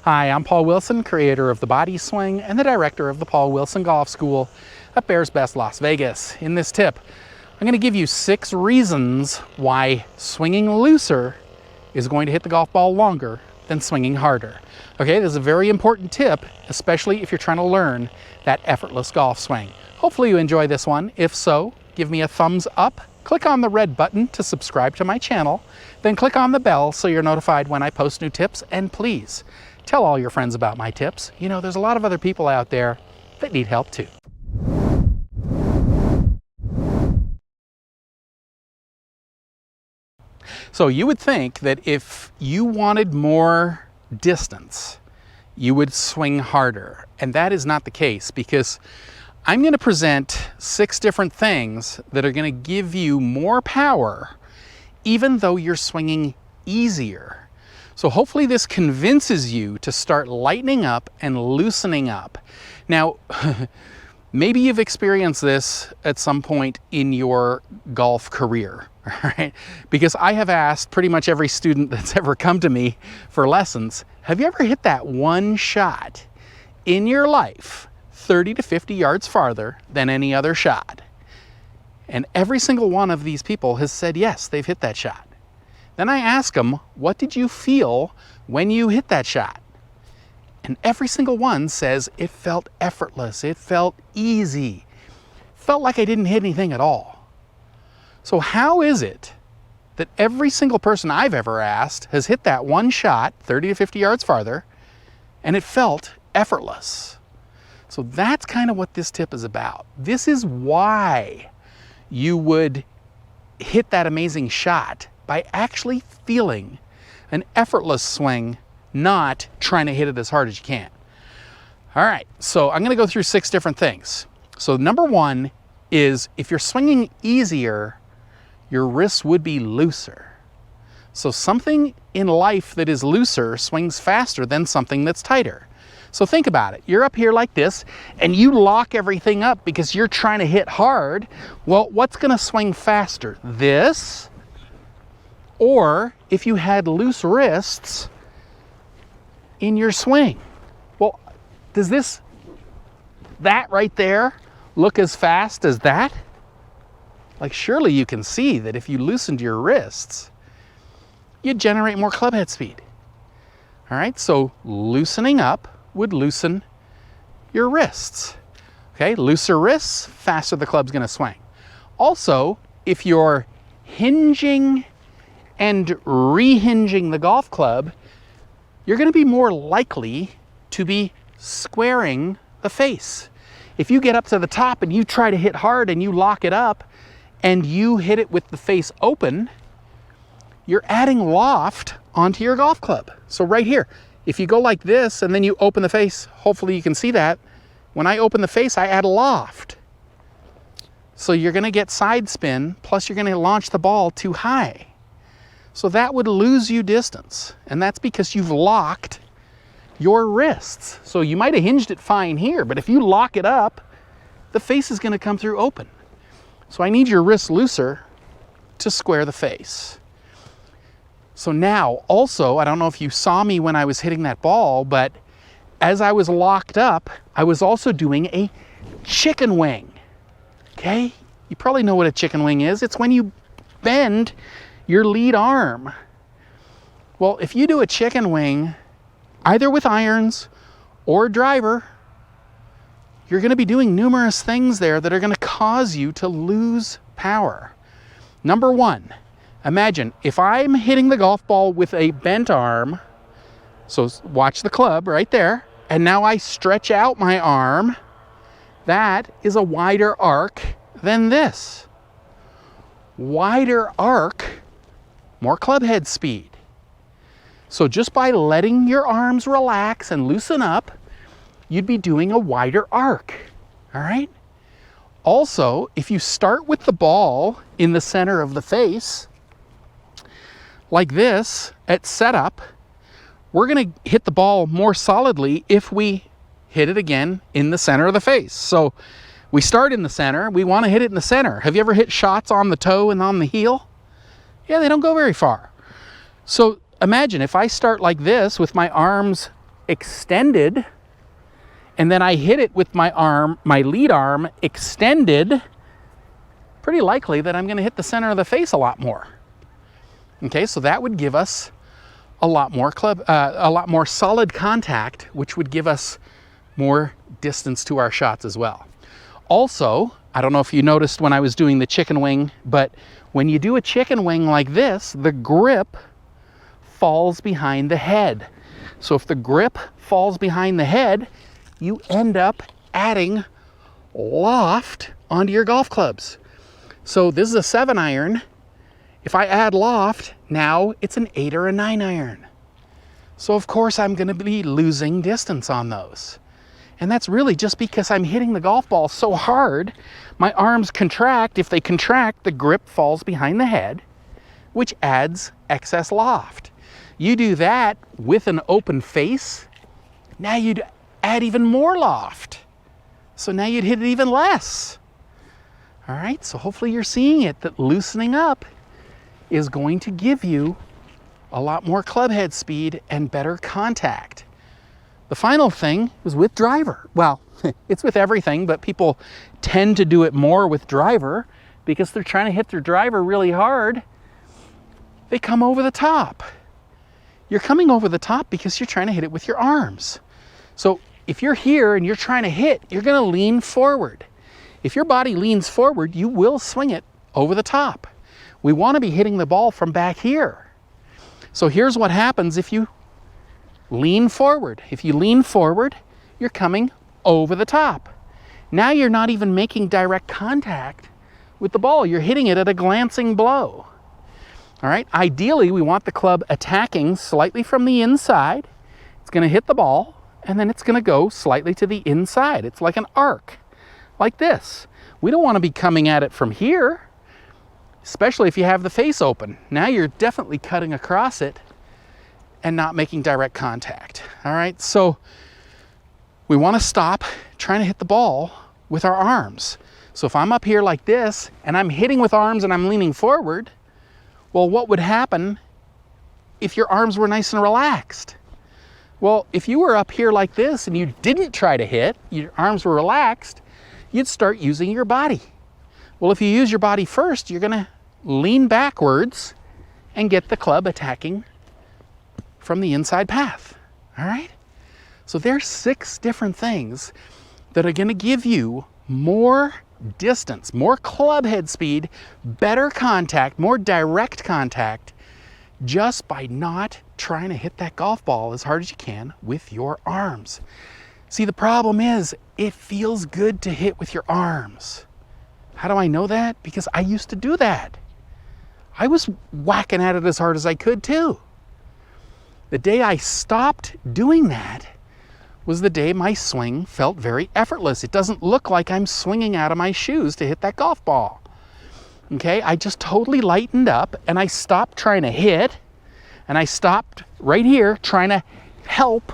Hi, I'm Paul Wilson, creator of the Body Swing and the director of the Paul Wilson Golf School at Bears Best Las Vegas. In this tip, I'm going to give you 6 reasons why swinging looser is going to hit the golf ball longer than swinging harder. Okay, this is a very important tip, especially if you're trying to learn that effortless golf swing. Hopefully you enjoy this one. If so, give me a thumbs up. Click on the red button to subscribe to my channel, then click on the bell so you're notified when I post new tips, and please tell all your friends about my tips. You know, there's a lot of other people out there that need help too. So you would think that if you wanted more distance, you would swing harder, and that is not the case, because I'm going to present 6 different things that are going to give you more power even though you're swinging easier. So hopefully this convinces you to start lightening up and loosening up. Now, maybe you've experienced this at some point in your golf career, right? Because I have asked pretty much every student that's ever come to me for lessons, have you ever hit that one shot in your life 30 to 50 yards farther than any other shot? And every single one of these people has said yes, they've hit that shot. Then I ask them, what did you feel when you hit that shot? And every single one says it felt effortless, it felt easy, felt like I didn't hit anything at all. So how is it that every single person I've ever asked has hit that one shot 30 to 50 yards farther and it felt effortless? So that's kind of what this tip is about. This is why you would hit that amazing shot, by actually feeling an effortless swing, not trying to hit it as hard as you can. All right, so I'm going to go through 6 different things. So number 1 is, if you're swinging easier, your wrists would be looser. So something in life that is looser swings faster than something that's tighter. So think about it. You're up here like this, and you lock everything up because you're trying to hit hard. Well, what's going to swing faster? This? Or if you had loose wrists in your swing? Well, does that right there look as fast as that? Like, surely you can see that if you loosened your wrists, you'd generate more clubhead speed. All right, so loosening up would loosen your wrists. Okay, looser wrists, faster the club's going to swing. Also, if you're hinging and rehinging the golf club, you're going to be more likely to be squaring the face. If you get up to the top and you try to hit hard and you lock it up and you hit it with the face open, you're adding loft onto your golf club. So right here, if you go like this and then you open the face, hopefully you can see that. When I open the face, I add loft. So you're going to get side spin, plus you're going to launch the ball too high. So that would lose you distance. And that's because you've locked your wrists. So you might have hinged it fine here, but if you lock it up, the face is going to come through open. So I need your wrists looser to square the face. So now, also, I don't know if you saw me when I was hitting that ball, but as I was locked up, I was also doing a chicken wing. Okay? You probably know what a chicken wing is. It's when you bend your lead arm. Well, if you do a chicken wing, either with irons or driver, you're going to be doing numerous things there that are going to cause you to lose power. Number 1, imagine if I'm hitting the golf ball with a bent arm, so watch the club right there, and now I stretch out my arm, that is a wider arc than this. Wider arc, more club head speed. So just by letting your arms relax and loosen up, you'd be doing a wider arc, all right? Also, if you start with the ball in the center of the face, like this, at setup, we're going to hit the ball more solidly if we hit it again in the center of the face. So we start in the center, we want to hit it in the center. Have you ever hit shots on the toe and on the heel? Yeah, they don't go very far. So imagine if I start like this with my arms extended, and then I hit it with my arm, my lead arm extended, pretty likely that I'm going to hit the center of the face a lot more. Okay, so that would give us a lot more solid contact, which would give us more distance to our shots as well. Also, I don't know if you noticed when I was doing the chicken wing, but when you do a chicken wing like this, the grip falls behind the head. So if the grip falls behind the head, you end up adding loft onto your golf clubs. So this is a 7-iron. If I add loft, now it's an 8 or a 9-iron. So of course I'm going to be losing distance on those. And that's really just because I'm hitting the golf ball so hard, my arms contract. If they contract, the grip falls behind the head, which adds excess loft. You do that with an open face, now you'd add even more loft. So now you'd hit it even less. All right, so hopefully you're seeing it, that loosening up is going to give you a lot more club head speed and better contact. The final thing is with driver. Well, it's with everything, but people tend to do it more with driver because they're trying to hit their driver really hard. They come over the top. You're coming over the top because you're trying to hit it with your arms. So if you're here and you're trying to hit, you're going to lean forward. If your body leans forward, you will swing it over the top. We want to be hitting the ball from back here. So here's what happens if you lean forward. If you lean forward, you're coming over the top. Now you're not even making direct contact with the ball. You're hitting it at a glancing blow. All right, ideally we want the club attacking slightly from the inside. It's going to hit the ball, and then it's going to go slightly to the inside. It's like an arc, like this. We don't want to be coming at it from here, especially if you have the face open. Now you're definitely cutting across it and not making direct contact. All right, so we want to stop trying to hit the ball with our arms. So if I'm up here like this and I'm hitting with arms and I'm leaning forward, well, what would happen if your arms were nice and relaxed? Well, if you were up here like this and you didn't try to hit, your arms were relaxed, you'd start using your body. Well, if you use your body first, you're going to lean backwards and get the club attacking from the inside path. All right? So there's 6 different things that are going to give you more distance, more club head speed, better contact, more direct contact, just by not trying to hit that golf ball as hard as you can with your arms. See, the problem is it feels good to hit with your arms. How do I know that? Because I used to do that. I was whacking at it as hard as I could too. The day I stopped doing that was the day my swing felt very effortless. It doesn't look like I'm swinging out of my shoes to hit that golf ball. Okay, I just totally lightened up and I stopped trying to hit, and I stopped right here trying to help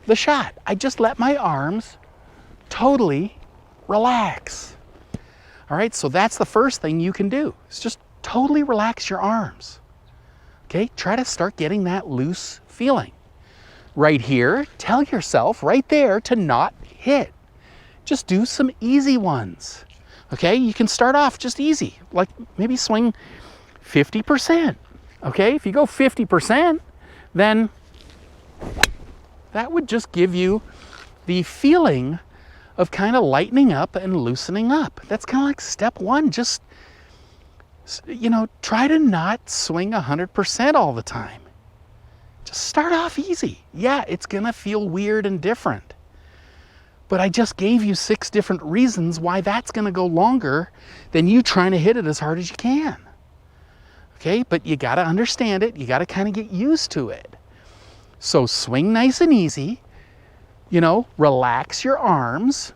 the shot. I just let my arms totally relax. All right, so that's the first thing you can do, is just totally relax your arms. Okay, try to start getting that loose feeling. Right here, tell yourself right there to not hit. Just do some easy ones. Okay, you can start off just easy, like maybe swing 50%. Okay, if you go 50%, then that would just give you the feeling of kind of lightening up and loosening up. That's kind of like step 1. Just, you know, try to not swing 100% all the time. Just start off easy. Yeah, it's gonna feel weird and different. But I just gave you 6 different reasons why that's gonna go longer than you trying to hit it as hard as you can. Okay, but you gotta understand it. You gotta kind of get used to it. So swing nice and easy. You know, relax your arms.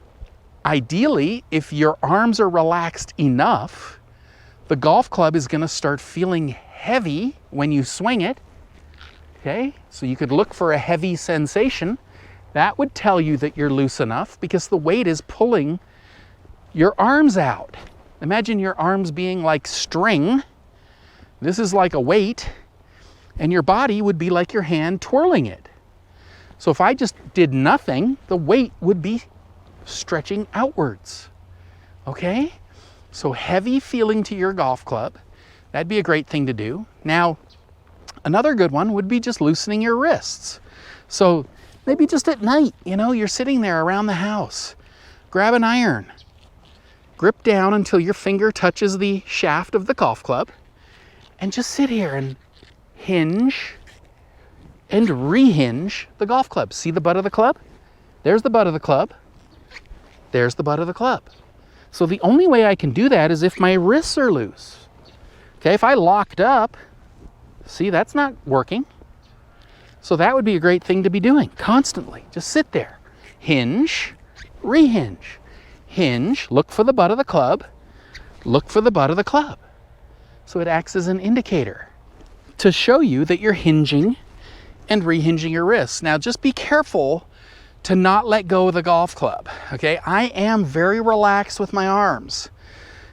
Ideally, if your arms are relaxed enough, the golf club is gonna start feeling heavy when you swing it. Okay, so you could look for a heavy sensation. That would tell you that you're loose enough because the weight is pulling your arms out. Imagine your arms being like string. This is like a weight, and your body would be like your hand twirling it. So if I just did nothing, the weight would be stretching outwards. Okay? So heavy feeling to your golf club, that'd be a great thing to do. Now, another good one would be just loosening your wrists. So maybe just at night, you know, you're sitting there around the house. Grab an iron. Grip down until your finger touches the shaft of the golf club. And just sit here and hinge and rehinge the golf club. See the butt of the club? There's the butt of the club. There's the butt of the club. So the only way I can do that is if my wrists are loose. Okay, if I locked up, see, that's not working. So that would be a great thing to be doing constantly. Just sit there. Hinge, rehinge. Hinge, look for the butt of the club. Look for the butt of the club. So it acts as an indicator to show you that you're hinging and rehinging your wrists. Now just be careful to not let go of the golf club, okay? I am very relaxed with my arms,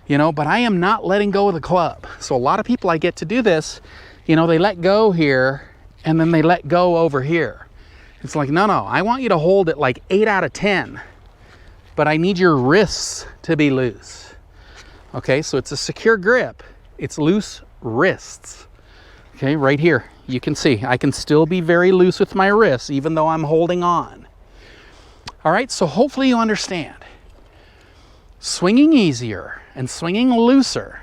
you know, but I am not letting go of the club. So a lot of people I get to do this, you know, they let go here and then they let go over here. It's like, no, I want you to hold it like 8 out of 10, but I need your wrists to be loose. Okay, so it's a secure grip. It's loose wrists. Okay, right here, you can see I can still be very loose with my wrists even though I'm holding on. All right, so hopefully you understand. Swinging easier and swinging looser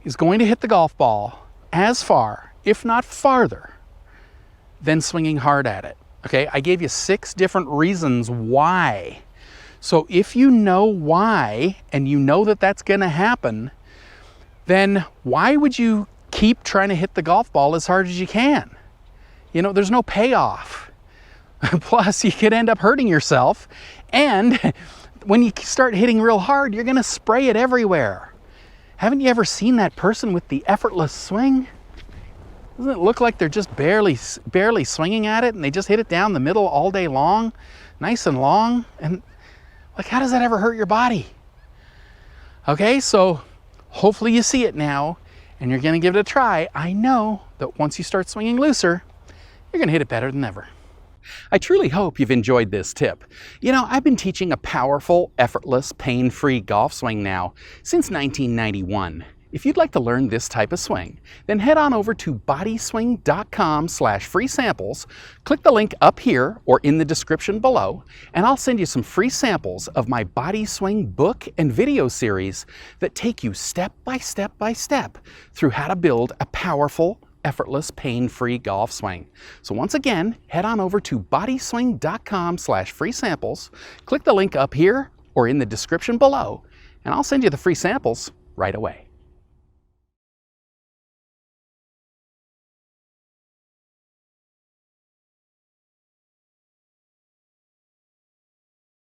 is going to hit the golf ball as far, if not farther, than swinging hard at it. Okay, I gave you 6 different reasons why. So if you know why and you know that that's going to happen, then why would you keep trying to hit the golf ball as hard as you can? You know, there's no payoff. Plus, you could end up hurting yourself. And when you start hitting real hard, you're going to spray it everywhere. Haven't you ever seen that person with the effortless swing? Doesn't it look like they're just barely swinging at it and they just hit it down the middle all day long, nice and long? And like, how does that ever hurt your body? Okay, so hopefully you see it now and you're going to give it a try. I know that once you start swinging looser, you're going to hit it better than ever. I truly hope you've enjoyed this tip. You know, I've been teaching a powerful, effortless, pain-free golf swing now since 1991. If you'd like to learn this type of swing, then head on over to bodyswing.com/free samples, click the link up here or in the description below, and I'll send you some free samples of my Body Swing book and video series that take you step by step through how to build a powerful, effortless, pain-free golf swing. So once again, head on over to bodyswing.com/free samples, click the link up here or in the description below, and I'll send you the free samples right away.